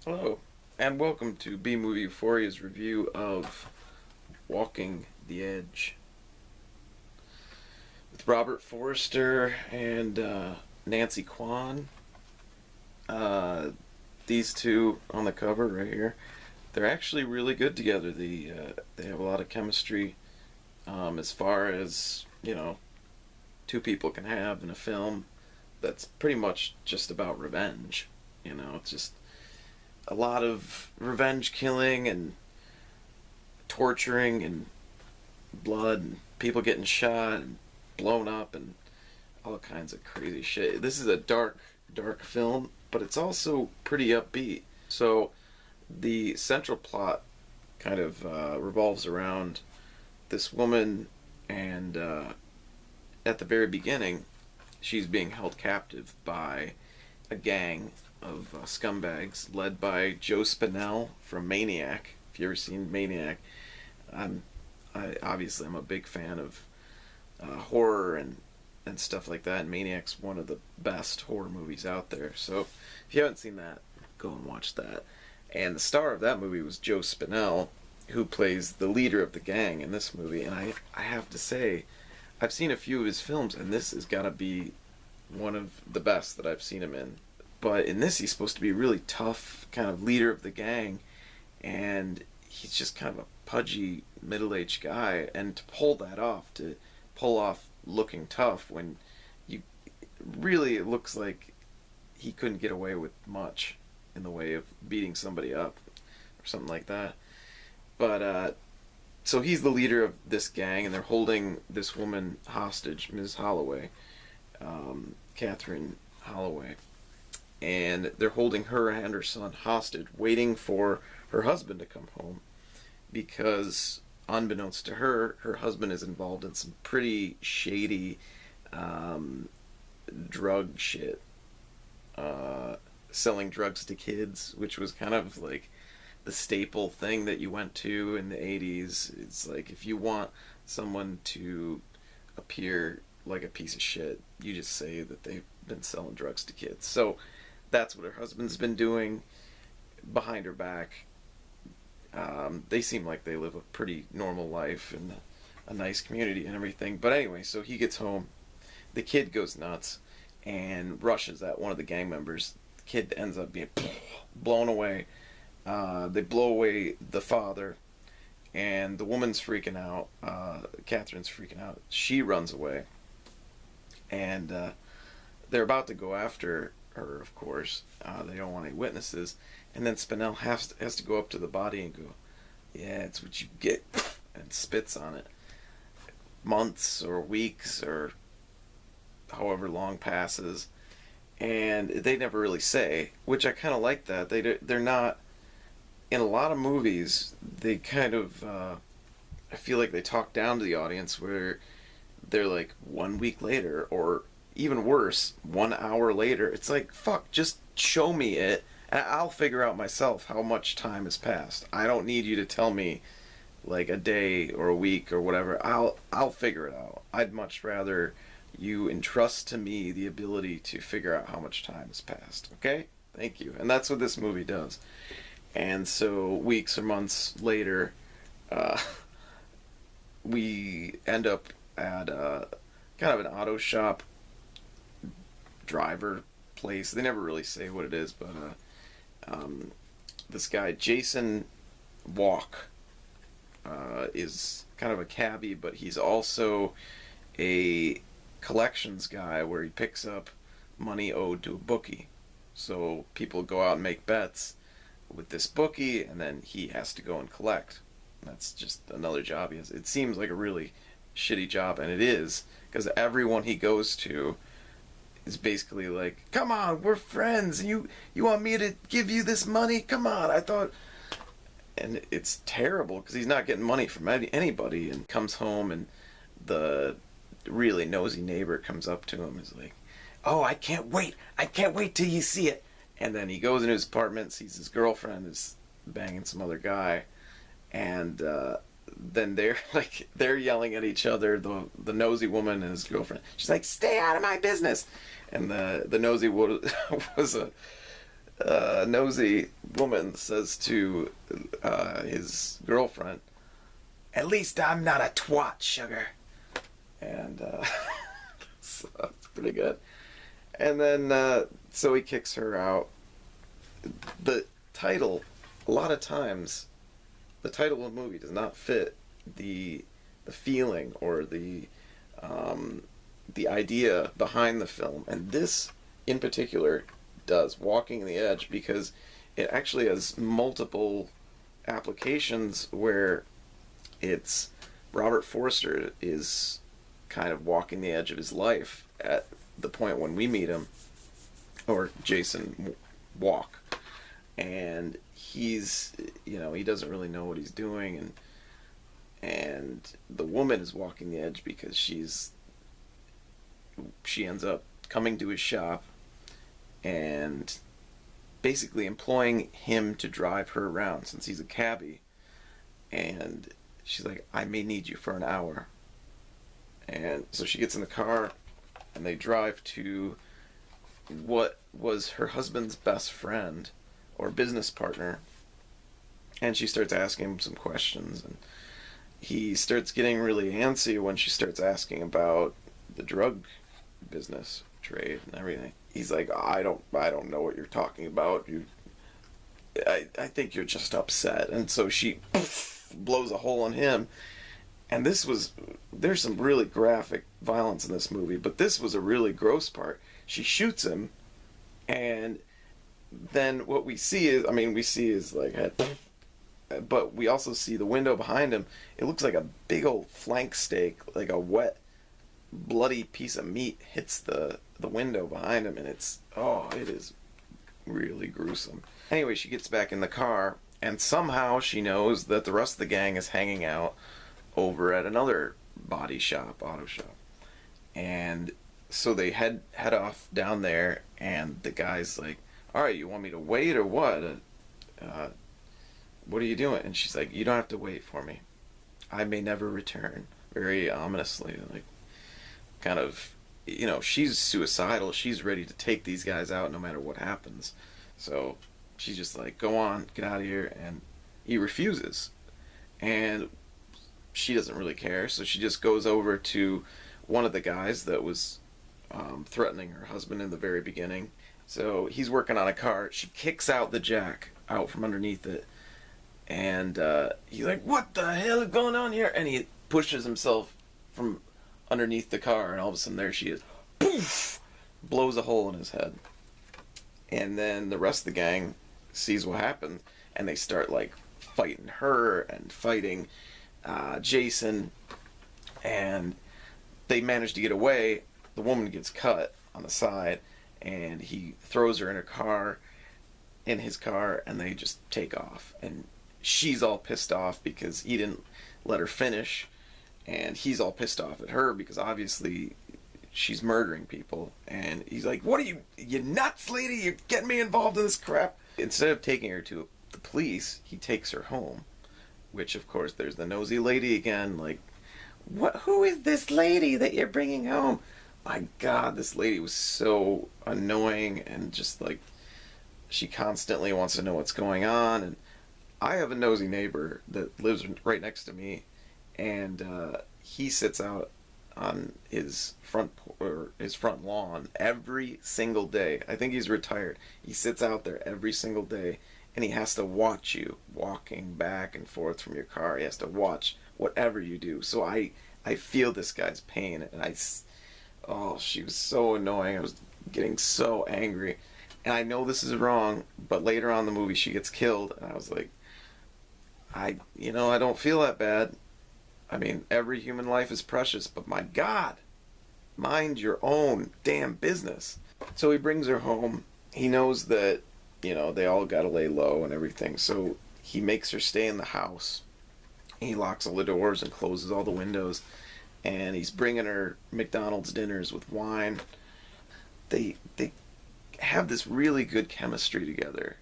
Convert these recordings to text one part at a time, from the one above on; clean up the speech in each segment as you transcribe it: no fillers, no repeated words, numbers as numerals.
Hello, and welcome to B Movie Euphoria's review of Walking the Edge with Robert Forster and Nancy Kwan. These two on the cover right here, they're actually really good together. They have a lot of chemistry as far as, two people can have in a film that's pretty much just about revenge. It's just a lot of revenge killing and torturing and blood and people getting shot and blown up and all kinds of crazy shit. This is a dark film, but it's also pretty upbeat. So the central plot kind of revolves around this woman, and at the very beginning, she's being held captive by a gang of scumbags led by Joe Spinell from Maniac. If you ever seen Maniac, I'm a big fan of horror and stuff like that. And Maniac's one of the best horror movies out there. So if you haven't seen that, go and watch that. And the star of that movie was Joe Spinell, who plays the leader of the gang in this movie. And I have to say, I've seen a few of his films, and this has got to be one of the best that I've seen him in. But in this, he's supposed to be a really tough kind of leader of the gang, and he's just kind of a pudgy, middle-aged guy. And to pull off looking tough when it looks like he couldn't get away with much in the way of beating somebody up or something like that. But so he's the leader of this gang, and they're holding this woman hostage, Ms. Holloway, Catherine Holloway. And they're holding her and her son hostage, waiting for her husband to come home, because unbeknownst to her, her husband is involved in some pretty shady drug shit, selling drugs to kids, which was kind of like the staple thing that you went to in the 80s. It's like, if you want someone to appear like a piece of shit, you just say that they've been selling drugs to kids. So that's what her husband's been doing behind her back. They seem like they live a pretty normal life in a nice community and everything. But anyway, so he gets home. The kid goes nuts and rushes at one of the gang members. The kid ends up being blown away. They blow away the father, and the woman's freaking out. Catherine's freaking out. She runs away. And they're about to go after her, of course. They don't want any witnesses. And then Spinell has to go up to the body and go, "Yeah, it's what you get," and spits on it. Months or weeks or however long passes, and they never really say, which I kind of like that. They're not, in a lot of movies, they kind of, I feel like they talk down to the audience, where they're like 1 week later, or even worse, 1 hour later. It's like, fuck, just show me it, and I'll figure out myself how much time has passed. I don't need you to tell me like a day or a week or whatever. I'll figure it out. I'd much rather you entrust to me the ability to figure out how much time has passed. Okay? Thank you. And that's what this movie does. And so weeks or months later, we end up at kind of an auto shop driver place. They never really say what it is, but this guy Jason Walk is kind of a cabbie, but he's also a collections guy, where he picks up money owed to a bookie. So people go out and make bets with this bookie, and then he has to go and collect. That's just another job he has. It seems like a really shitty job, and it is, because everyone he goes to is basically like, "Come on, we're friends. You want me to give you this money? Come on, I thought..." And it's terrible, because he's not getting money from anybody, and comes home, and the really nosy neighbor comes up to him and is like, "Oh, I can't wait till you see it." And then he goes into his apartment, sees his girlfriend is banging some other guy, and then they're yelling at each other, the nosy woman and his girlfriend. She's like, "Stay out of my business." And the nosy was nosy woman says to his girlfriend, "At least I'm not a twat, sugar." And so that's pretty good. And then, so he kicks her out. The title, a lot of times, the title of the movie does not fit the feeling or the idea behind the film, and this in particular does, Walking the Edge, because it actually has multiple applications where it's Robert Forster is kind of walking the edge of his life at the point when we meet him, or Jason Walk, and he's, he doesn't really know what he's doing, and the woman is walking the edge because she ends up coming to his shop and basically employing him to drive her around since he's a cabbie, and she's like, "I may need you for an hour." And so she gets in the car and they drive to what was her husband's best friend or business partner, and she starts asking him some questions, and he starts getting really antsy when she starts asking about the drug business trade and everything. He's like, I don't know what you're talking about. I think you're just upset. And so she blows a hole in him. And there's some really graphic violence in this movie, but this was a really gross part. She shoots him, and then what we see is like head, but we also see the window behind him. It looks like a big old flank steak, like a wet, bloody piece of meat hits the window behind him, and it is really gruesome. Anyway, she gets back in the car, and somehow she knows that the rest of the gang is hanging out over at another auto shop. And so they head off down there, and the guy's like, "All right, you want me to wait or what? What are you doing?" And she's like, "You don't have to wait for me. I may never return." Very ominously, like, kind of, she's suicidal. She's ready to take these guys out no matter what happens. So she's just like, "Go on, get out of here." And he refuses. And she doesn't really care, so she just goes over to one of the guys that was threatening her husband in the very beginning. So he's working on a car. She kicks out the jack out from underneath it, and he's like, "What the hell is going on here?" And he pushes himself from underneath the car, and all of a sudden there she is, poof, blows a hole in his head. And then the rest of the gang sees what happened, and they start like fighting her and fighting Jason, and they manage to get away. The woman gets cut on the side, and he throws her in his car, and they just take off. And she's all pissed off because he didn't let her finish, and he's all pissed off at her because obviously she's murdering people. And he's like, "What are you nuts, lady? You're getting me involved in this crap." Instead of taking her to the police, he takes her home, which of course there's the nosy lady again, like, who is this lady that you're bringing home? My God, this lady was so annoying, and just like, she constantly wants to know what's going on. And I have a nosy neighbor that lives right next to me, and he sits out on his front lawn every single day. I think he's retired. He sits out there every single day, and he has to watch you walking back and forth from your car. He has to watch whatever you do. So I feel this guy's pain, and she was so annoying. I was getting so angry, and I know this is wrong, but later on in the movie she gets killed, and I was like, I don't feel that bad. I mean, every human life is precious, but my God, mind your own damn business. So he brings her home. He knows that, they all gotta lay low and everything, so he makes her stay in the house. He locks all the doors and closes all the windows, and he's bringing her McDonald's dinners with wine. They have this really good chemistry together.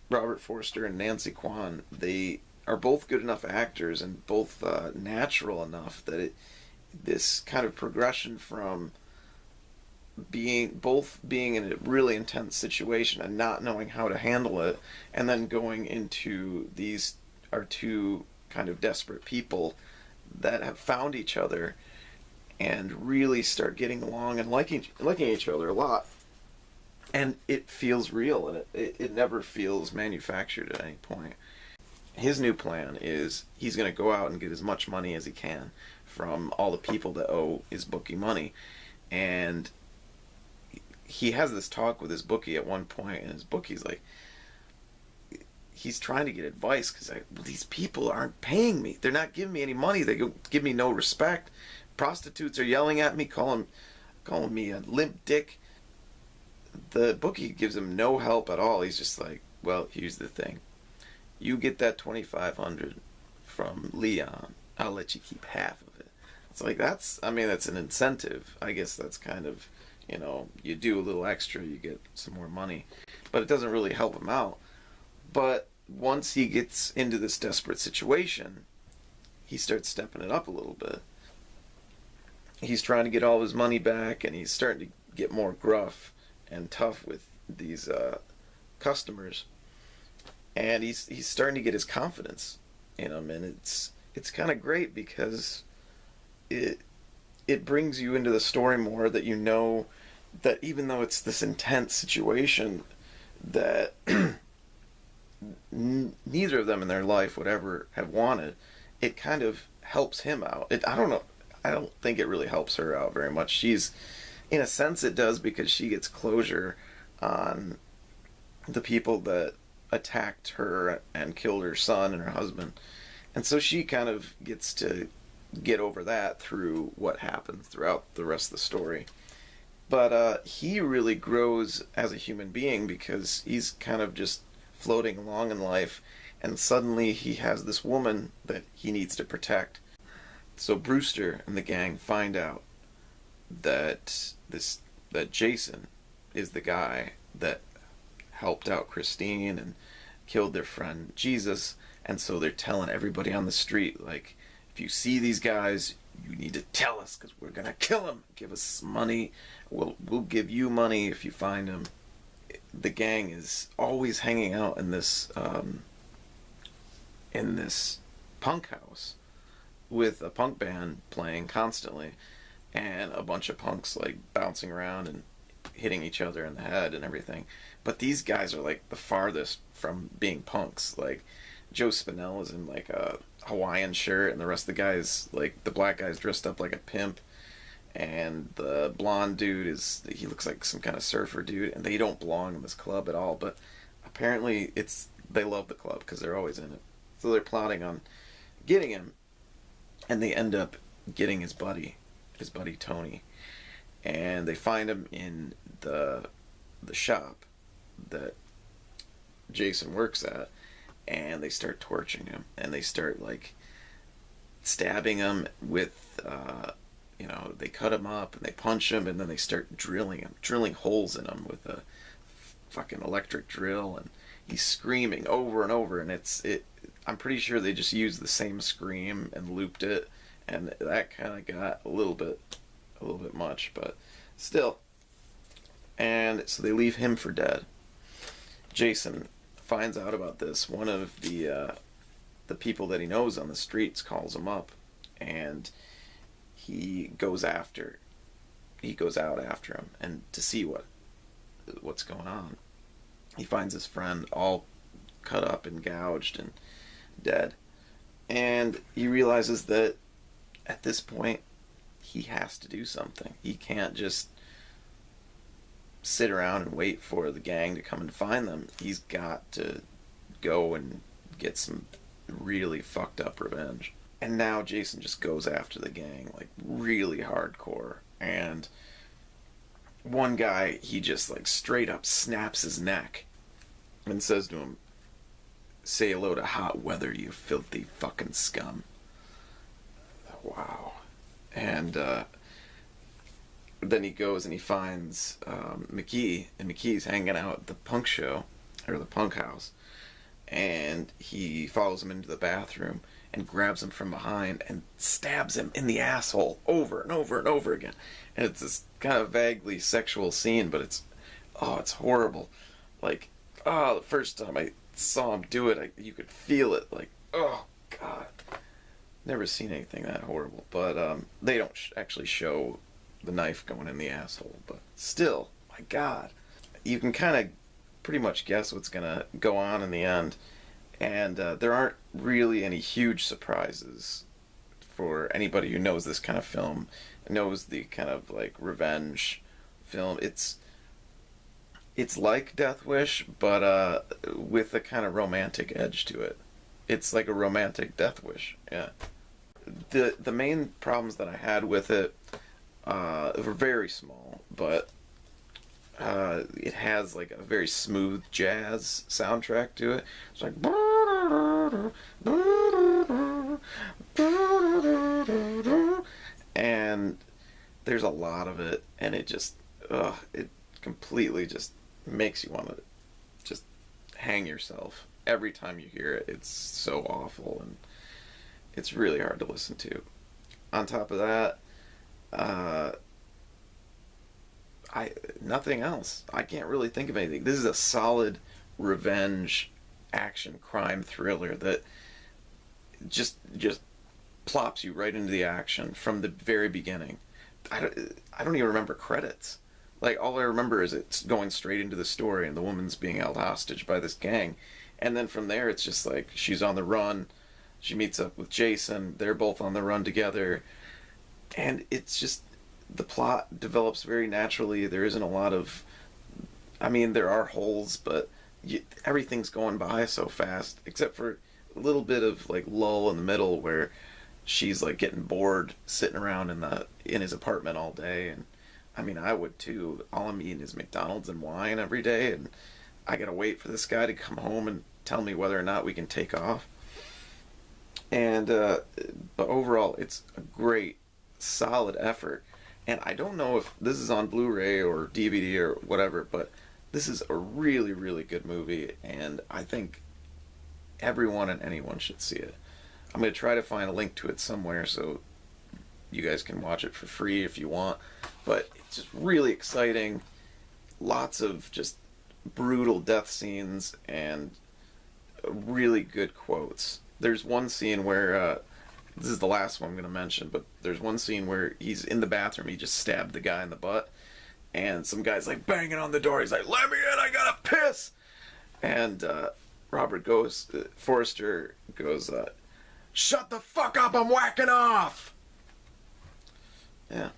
Robert Forster and Nancy Kwan, they are both good enough actors and both natural enough that this kind of progression from being in a really intense situation and not knowing how to handle it, and then going into these are two kind of desperate people that have found each other and really start getting along and liking each other a lot. And it feels real, and it never feels manufactured at any point. His new plan is he's going to go out and get as much money as he can from all the people that owe his bookie money. And he has this talk with his bookie at one point, and his bookie's like, he's trying to get advice because these people aren't paying me. They're not giving me any money. They give me no respect. Prostitutes are yelling at me, calling me a limp dick. The bookie gives him no help at all. He's just like, well, here's the thing. You get that $2,500 from Leon. I'll let you keep half of it. It's like, that's an incentive. I guess that's kind of, you do a little extra, you get some more money. But it doesn't really help him out. But once he gets into this desperate situation, he starts stepping it up a little bit. He's trying to get all of his money back, and he's starting to get more gruff and tough with these customers. And he's starting to get his confidence in him, and it's kind of great because it brings you into the story more, that you know that even though it's this intense situation that neither of them in their life would ever have wanted, it kind of helps him out. I don't know. I don't think it really helps her out very much. She's, in a sense, it does, because she gets closure on the people that attacked her and killed her son and her husband. And so she kind of gets to get over that through what happens throughout the rest of the story. But he really grows as a human being, because he's kind of just floating along in life, and suddenly he has this woman that he needs to protect. So Brewster and the gang find out that Jason is the guy that helped out Christine and killed their friend Jesus, and so they're telling everybody on the street, like, if you see these guys, you need to tell us, because we're gonna kill them. Give us money. We'll give you money if you find them. The gang is always hanging out in this punk house with a punk band playing constantly, and a bunch of punks like bouncing around and hitting each other in the head and everything. But these guys are like the farthest from being punks. Like, Joe Spinell is in like a Hawaiian shirt, and the rest of the guys, like the black guy's dressed up like a pimp, and the blonde dude he looks like some kind of surfer dude, and they don't belong in this club at all. But apparently they love the club because they're always in it. So they're plotting on getting him, and they end up getting his buddy Tony, and they find him in the shop that Jason works at, and they start torturing him, and they start like stabbing him with they cut him up and they punch him, and then they start drilling holes in him with a fucking electric drill, and he's screaming over and over, and I'm pretty sure they just used the same scream and looped it, and that kind of got a little bit much, but still. And so they leave him for dead. Jason finds out about this. One of the people that he knows on the streets calls him up, and he goes out after him and to see what's going on. He finds his friend all cut up and gouged and dead, and he realizes that at this point he has to do something. He can't just sit around and wait for the gang to come and find them. He's got to go and get some really fucked up revenge. And now Jason just goes after the gang like really hardcore, and one guy, he just like straight up snaps his neck and says to him, "Say hello to hot weather, you filthy fucking scum." Wow. And then he goes and he finds McKee, and McKee's hanging out at the punk show, or the punk house, and he follows him into the bathroom, and grabs him from behind and stabs him in the asshole over and over and over again. And it's this kind of vaguely sexual scene, but it's horrible. Like, the first time I saw him do it, you could feel it. Like, oh God, never seen anything that horrible. But they don't actually show the knife going in the asshole. But still, my God, you can kind of pretty much guess what's gonna go on in the end, and there aren't really any huge surprises for anybody who knows this kind of film, knows the kind of like revenge film. It's like Death Wish, but with a kind of romantic edge to it. It's like a romantic Death Wish. Yeah. The main problems that I had with it were very small, but it has like a very smooth jazz soundtrack to it. It's like, and there's a lot of it, and it just it completely just makes you want to just hang yourself every time you hear it. It's so awful, and it's really hard to listen to. On top of that, nothing else. I can't really think of anything. This is a solid revenge action crime thriller that just plops you right into the action from the very beginning. I don't even remember credits. Like, all I remember is it's going straight into the story and the woman's being held hostage by this gang. And then from there, it's just like she's on the run. She meets up with Jason. They're both on the run together. And it's just, the plot develops very naturally. There isn't a lot of, I mean, there are holes, but everything's going by so fast, except for a little bit of like lull in the middle where she's like getting bored sitting around in his apartment all day. And I mean, I would too. All I'm eating is McDonald's and wine every day, and I gotta wait for this guy to come home and tell me whether or not we can take off. And but overall, it's a great, solid effort. And I don't know if this is on Blu-ray or DVD or whatever, but this is a really, really good movie, and I think everyone and anyone should see it. I'm going to try to find a link to it somewhere so you guys can watch it for free if you want. But it's just really exciting. Lots of just brutal death scenes and really good quotes. There's one scene where, this is the last one I'm going to mention, but there's one scene where he's in the bathroom, he just stabbed the guy in the butt, and some guy's like banging on the door, he's like, "Let me in, I gotta piss!" And Forrester goes, "Shut the fuck up, I'm whacking off!" Yeah.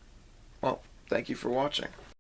Well, thank you for watching.